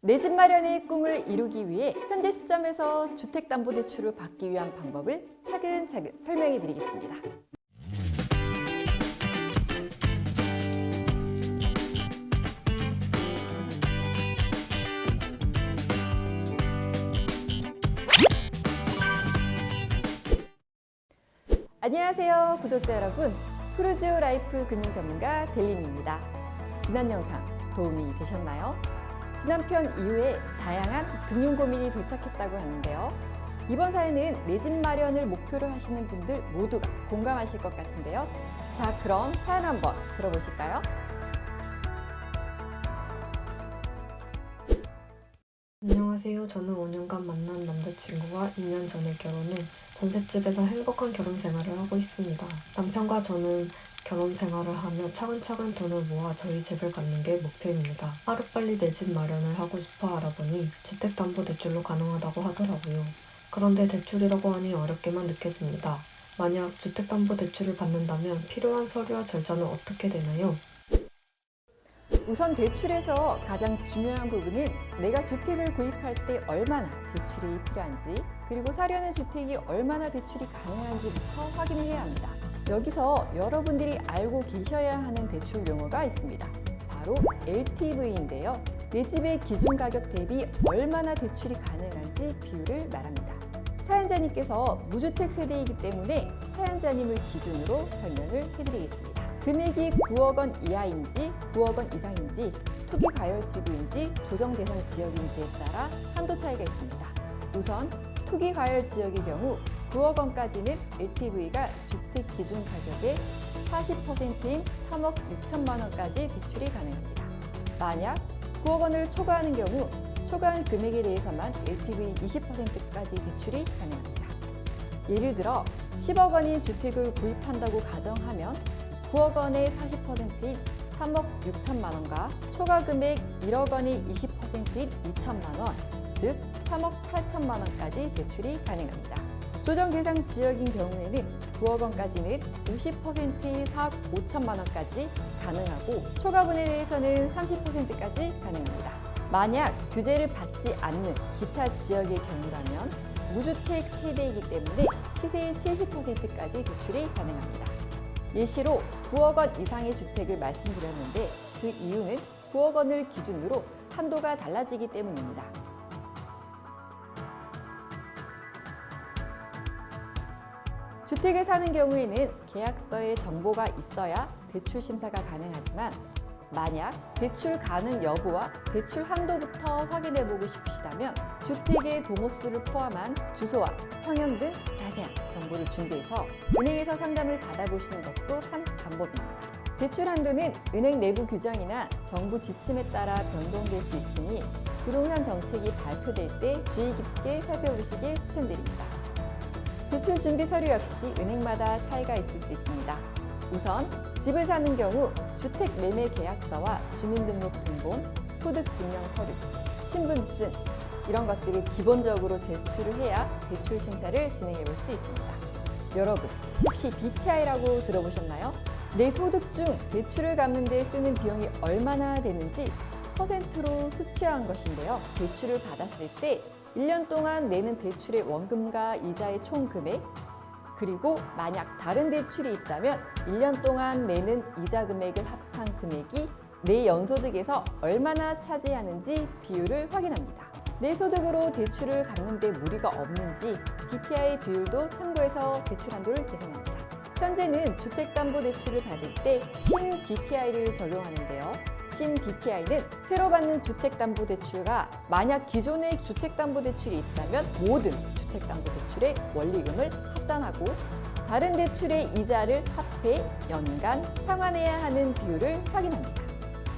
내 집 마련의 꿈을 이루기 위해 현재 시점에서 주택담보대출을 받기 위한 방법을 차근차근 설명해 드리겠습니다. 안녕하세요 구독자 여러분, 프루지오 라이프 금융 전문가 델림입니다. 지난 영상 도움이 되셨나요? 지난 편 이후에 다양한 금융 고민이 도착했다고 하는데요. 이번 사연은 내 집 마련을 목표로 하시는 분들 모두가 공감하실 것 같은데요. 자, 그럼 사연 한번 들어보실까요? 안녕하세요. 저는 5년간 만난 남자친구와 2년 전에 결혼해 전셋집에서 행복한 결혼 생활을 하고 있습니다. 남편과 저는 결혼 생활을 하며 차근차근 돈을 모아 저희 집을 갖는 게 목표입니다. 하루빨리 내 집 마련을 하고 싶어 알아보니 주택담보대출로 가능하다고 하더라고요. 그런데 대출이라고 하니 어렵게만 느껴집니다. 만약 주택담보대출을 받는다면 필요한 서류와 절차는 어떻게 되나요? 우선 대출에서 가장 중요한 부분은 내가 주택을 구입할 때 얼마나 대출이 필요한지, 그리고 사려는 주택이 얼마나 대출이 가능한지부터 확인을 해야 합니다. 여기서 여러분들이 알고 계셔야 하는 대출 용어가 있습니다. 바로 LTV인데요. 내 집의 기준 가격 대비 얼마나 대출이 가능한지 비율을 말합니다. 사연자님께서 무주택 세대이기 때문에 사연자님을 기준으로 설명을 해드리겠습니다. 금액이 9억 원 이하인지 9억 원 이상인지, 투기 과열 지구인지 조정 대상 지역인지에 따라 한도 차이가 있습니다. 우선 투기 과열 지역의 경우 9억 원까지는 LTV가 주택 기준 가격의 40%인 3억 6천만 원까지 대출이 가능합니다. 만약 9억 원을 초과하는 경우 초과한 금액에 대해서만 LTV 20%까지 대출이 가능합니다. 예를 들어 10억 원인 주택을 구입한다고 가정하면 9억 원의 40%인 3억 6천만 원과 초과 금액 1억 원의 20%인 2천만 원, 즉 3억 8천만 원까지 대출이 가능합니다. 조정 대상 지역인 경우에는 9억 원까지는 50%인 4억 5천만 원까지 가능하고, 초과분에 대해서는 30%까지 가능합니다. 만약 규제를 받지 않는 기타 지역의 경우라면 무주택 세대이기 때문에 시세의 70%까지 대출이 가능합니다. 예시로 9억 원 이상의 주택을 말씀드렸는데 그 이유는 9억 원을 기준으로 한도가 달라지기 때문입니다. 주택을 사는 경우에는 계약서에 정보가 있어야 대출 심사가 가능하지만, 만약 대출 가능 여부와 대출 한도부터 확인해 보고 싶으시다면 주택의 동호수를 포함한 주소와 평형 등 자세한 정보를 준비해서 은행에서 상담을 받아보시는 것도 한 방법입니다. 대출 한도는 은행 내부 규정이나 정부 지침에 따라 변동될 수 있으니 부동산 정책이 발표될 때 주의 깊게 살펴보시길 추천드립니다. 대출 준비 서류 역시 은행마다 차이가 있을 수 있습니다. 우선 집을 사는 경우 주택 매매 계약서와 주민등록등본, 소득증명 서류, 신분증 이런 것들을 기본적으로 제출을 해야 대출 심사를 진행해 볼 수 있습니다. 여러분, 혹시 DTI라고 들어보셨나요? 내 소득 중 대출을 갚는 데 쓰는 비용이 얼마나 되는지 퍼센트로 수치화한 것인데요. 대출을 받았을 때 1년 동안 내는 대출의 원금과 이자의 총 금액, 그리고 만약 다른 대출이 있다면 1년 동안 내는 이자 금액을 합한 금액이 내 연소득에서 얼마나 차지하는지 비율을 확인합니다. 내 소득으로 대출을 갚는 데 무리가 없는지 DTI 비율도 참고해서 대출 한도를 계산합니다. 현재는 주택담보대출을 받을 때 신 DTI를 적용하는데요. 신 DTI는 새로 받는 주택담보대출과 만약 기존의 주택담보대출이 있다면 모든 주택담보대출의 원리금을 합산하고 다른 대출의 이자를 합해 연간 상환해야 하는 비율을 확인합니다.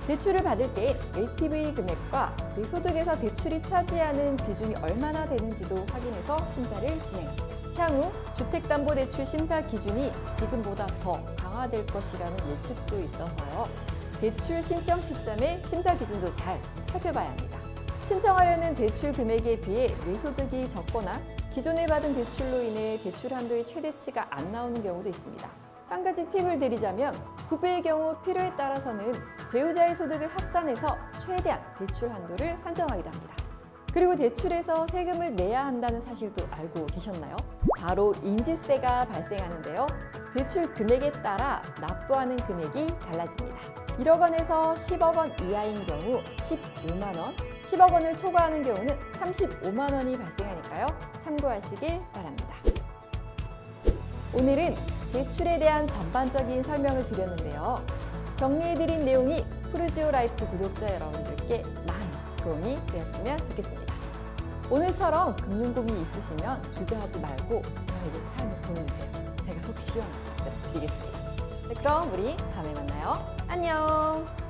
대출을 받을 때 LTV 금액과 내 소득에서 대출이 차지하는 비중이 얼마나 되는지도 확인해서 심사를 진행합니다. 향후 주택담보대출 심사 기준이 지금보다 더 강화될 것이라는 예측도 있어서요. 대출 신청 시점에 심사 기준도 잘 살펴봐야 합니다. 신청하려는 대출 금액에 비해 내 소득이 적거나 기존에 받은 대출로 인해 대출 한도의 최대치가 안 나오는 경우도 있습니다. 한 가지 팁을 드리자면 부부의 경우 필요에 따라서는 배우자의 소득을 합산해서 최대한 대출 한도를 산정하기도 합니다. 그리고 대출에서 세금을 내야 한다는 사실도 알고 계셨나요? 바로 인지세가 발생하는데요. 대출 금액에 따라 납부하는 금액이 달라집니다. 1억 원에서 10억 원 이하인 경우 15만 원, 10억 원을 초과하는 경우는 35만 원이 발생하니까요. 참고하시길 바랍니다. 오늘은 대출에 대한 전반적인 설명을 드렸는데요. 정리해드린 내용이 푸르지오 라이프 구독자 여러분들께 많은 도움이 되었으면 좋겠습니다. 오늘처럼 금융 고민이 있으시면 주저하지 말고 저에게 사연을 보내주세요. 제가 속 시원하게 드리겠습니다. 네, 그럼 우리 다음에 만나요. 안녕!